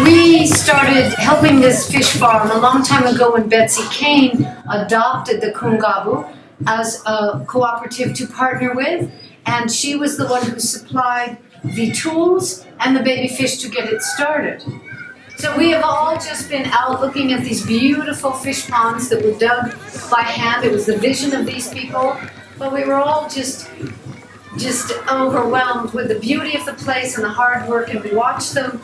We started helping this fish farm a long time ago when Betsy Kane adopted the Kungabu as a cooperative to partner with, and she was the one who supplied the tools and the baby fish to get it started. So we have all just been out looking at these beautiful fish ponds that were dug by hand. It was the vision of these people, but we were all just overwhelmed with the beauty of the place and the hard work, and we watched them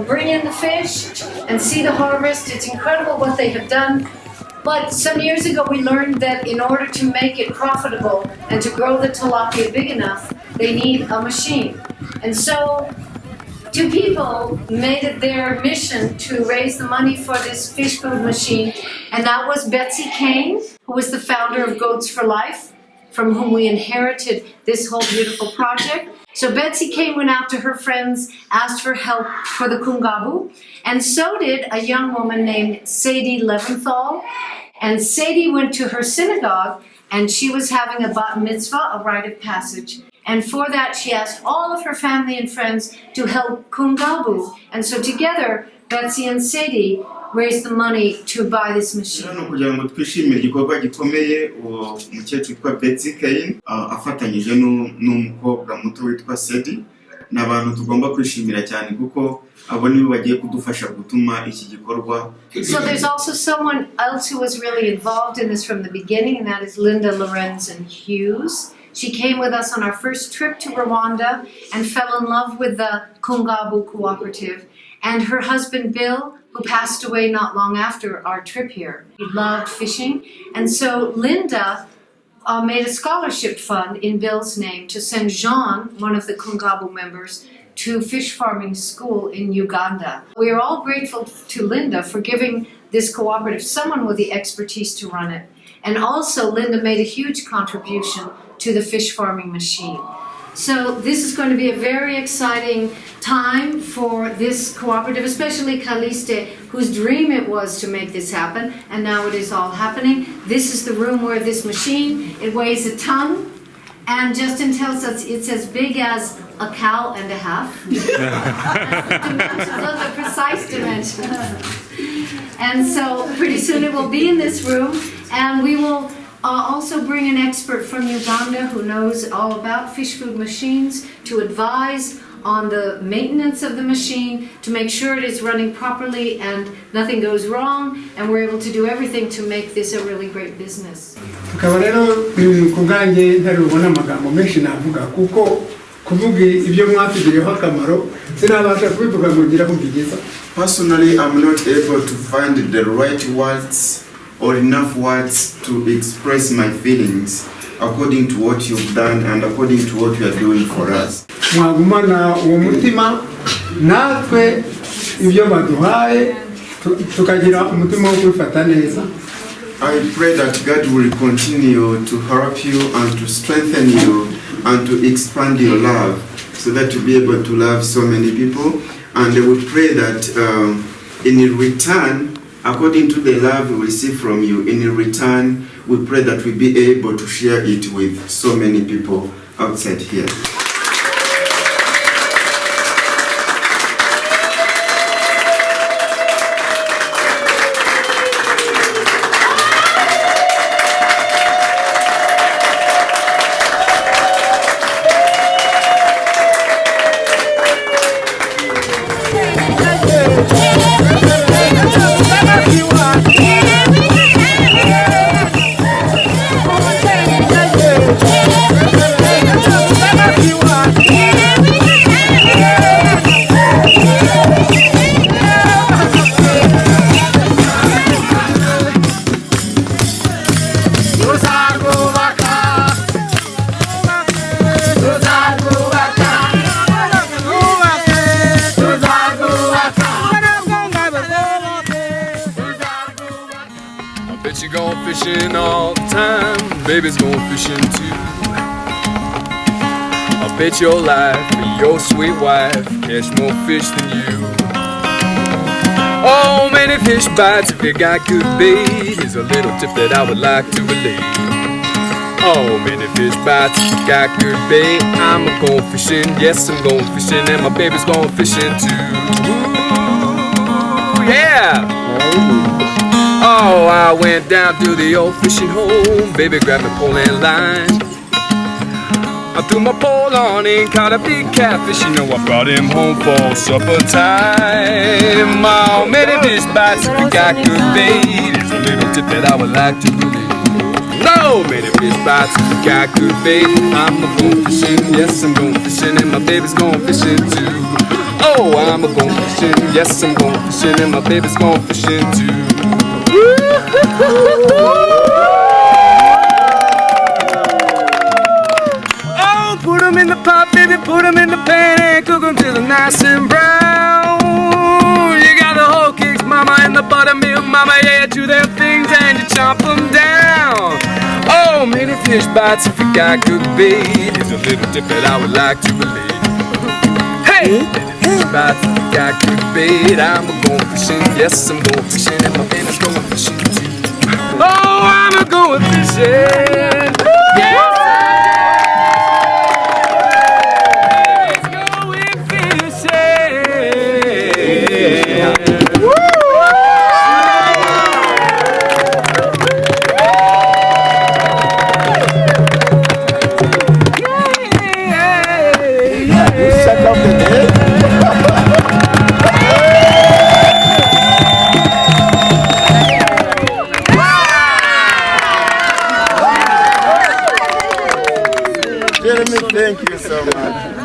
bring in the fish and see the harvest. It's incredible what they have done. But some years ago we learned that in order to make it profitable and to grow the tilapia big enough, they need a machine. And so two people made it their mission to raise the money for this fish food machine, and that was Betsy Kane, who was the founder of Goats for Life, from whom we inherited this whole beautiful project. So Betsy Kane went out to her friends, asked for help for the Kungabu, and so did a young woman named Sadie Leventhal. And Sadie went to her synagogue, and she was having a bat mitzvah, a rite of passage. And for that, she asked all of her family and friends to help Kungabu. And so together, Betsy and Sadie raised the money to buy this machine. Kugira ngo twishimire igikorwa gikomeye umukecuru witwa Betsy Kane afatanyije n'umukobwa muto witwa Sadie, n'abantu tugomba kwishimira cyane kuko abo nibo bagiye kudufasha gutuma iki gikorwa. So there's also someone else who was really involved in this from the beginning, and that is Linda Lorenzen Hughes. She came with us on our first trip to Rwanda and fell in love with the Kungabu cooperative. And her husband Bill, who passed away not long after our trip here, he loved fishing. And so Linda made a scholarship fund in Bill's name to send Jean, one of the Kungabu members, to fish farming school in Uganda. We are all grateful to Linda for giving this cooperative someone with the expertise to run it. And also Linda made a huge contribution to the fish farming machine. So this is going to be a very exciting time for this cooperative, especially Caliste, whose dream it was to make this happen, and now it is all happening. This is the room where this machine, it weighs a ton, and Justin tells us it's as big as a cow and a half. The precise dimension. And so pretty soon it will be in this room, and we will also bring an expert from Uganda who knows all about fish food machines to advise on the maintenance of the machine, to make sure it is running properly and nothing goes wrong, and we're able to do everything to make this a really great business. Personally, I'm not able to find the right words or enough words to express my feelings according to what you've done and according to what you are doing for us. I pray that God will continue to help you and to strengthen you and to expand your love so that you'll be able to love so many people. And we pray that in return, according to the love we receive from you, in return, we pray that we'll be able to share it with so many people outside here. You fishing all the time. Baby's going fishing too. I'll bet your life your sweet wife catch more fish than you. Oh, many fish bites if you got good bait. Here's a little tip that I would like to relate. Oh, many fish bites if you got good bait. I'm a going fishing, yes I'm going fishing, and my baby's going fishing too. Ooh, yeah! Oh, I went down to the old fishing hole. Baby grabbed my pole and line. I threw my pole on and caught a big catfish. You know I brought him home for supper time. Oh, many fish bites if you got good bait. Here's a little tip that I would like to relate. No, many fish bites if you got good bait. I'm a going fishing, yes I'm going fishing, and my baby's going fishing too. Oh, I'm a going fishing, yes I'm going fishing, and my baby's going fishing too. Put 'em in the pot, baby, put 'em in the pan and cook 'em till they're nice and brown. You got the whole cakes, mama, and the buttermilk, mama, yeah, do them things and you chomp them down. Oh, many fish bites if you got good bait. Here's a little tip that I would like to relate. Hey! Many fish bites if you got good bait. I'm a going fishing, yes, I'm going fishing, and my baby's going fishing too. Oh, I'm a going fishing, yeah! Jeremy, thank you so much.